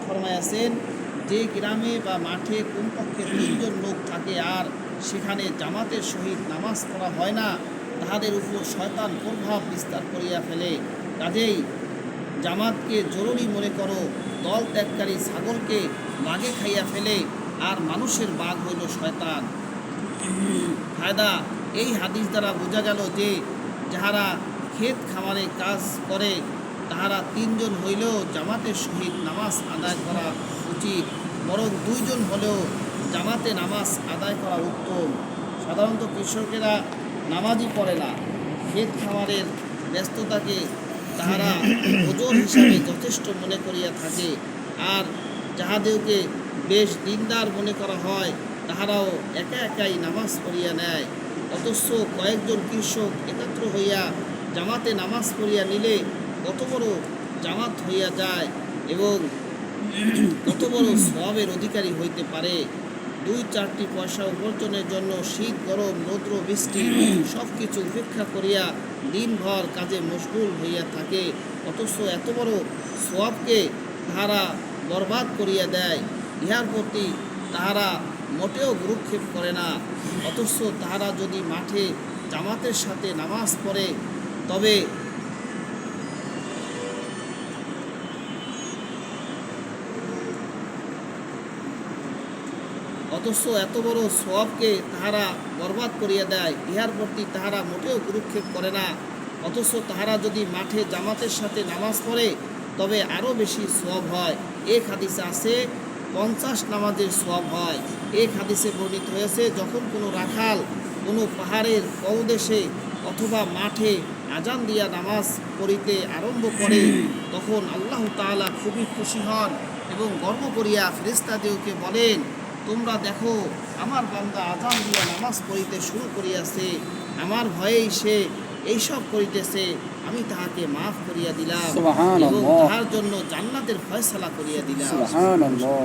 ফরমায়াছেন যে গ্রামে বা মাঠে কমপক্ষে ৩ জন লোক থাকে আর সেখানে জামাতের সহিত নামাজ পড়া হয় না, তাহাদের উপর শয়তান প্রভাব বিস্তার করিয়া ফেলে। কাজেই জামাতকে জরুরি মনে করো। দল ত্যাগকারী ছাগলকে বাঘে খাইয়া ফেলে, আর মানুষের বাঘ হইল শয়তান। ফায়দা, এই হাদিস দ্বারা বোঝা গেল যে যাহারা ক্ষেত খামারে কাজ করে তাহারা ৩ জন হইলেও জামাতের সহিত নামাজ আদায় করা উচিত, বরং ২ জন হলেও জামাতে নামাজ আদায় করা উত্তম। সাধারণত কৃষকেরা নামাজই পড়ে না, ক্ষেত খামারের ব্যস্ততাকে তাহারা ওজন হিসাবে যথেষ্ট মনে করিয়া থাকে, আর যাহাদেরকে বেশ দিনদার মনে করা হয় তাহারাও একা একাই নামাজ পড়িয়া নেয়। অথচ কয়েকজন কৃষক একত্র হইয়া জামাতে নামাজ পড়িয়া নিলে কত বড় জামাত হইয়া যায় এবং কত বড় সওয়াবের অধিকারী হইতে পারে। ২-৪টি পয়সা উপার্জনের জন্য শীত, গরম, রৌদ্র, বৃষ্টি সব কিছু উপেক্ষা করিয়া দিনভর কাজে মশগুল হইয়া থাকে, অথচ এত বড় সওয়াবকে তাহারা বরবাদ করিয়া দেয়। ইহার প্রতি তাহারা মোটেও ভ্রুক্ষেপ করে না। অথচ তাহারা যদি মাঠে জামাতের সাথে নামাজ পড়ে তবে এত বড় সওয়াবকে তাহারা বরবাদ করিয়া দেয়। ইহার প্রতি তাহারা মোটেও ভ্রুক্ষেপ করে না। অথচ তাহারা যদি মাঠে জামাতের সাথে নামাজ পড়ে তবে আরও বেশি সওয়াব হয়। এক হাদিসে আছে 50 নামাজের সওয়াব হয়। এক হাদিসে বর্ণিত হয়েছে, যখন কোনো রাখাল কোনো পাহাড়ের পদদেশে অথবা মাঠে আজান দিয়া নামাজ পড়িতে আরম্ভ করে তখন আল্লাহ তাআলা খুবই খুশি হন এবং গর্ব করিয়া ফেরেশতাদিগকে বলেন, তোমরা দেখো আমার বান্দা আজান দিয়া নামাজ পড়িতে শুরু করিয়াছে, আমার ভয়েই সে এইসব করিতেছে, আমি তাহাকে মাফ করিয়া দিলাম এবং তাহার জন্য জান্নাতের ফয়সালা করিয়া দিলাম। সুবহানাল্লাহ।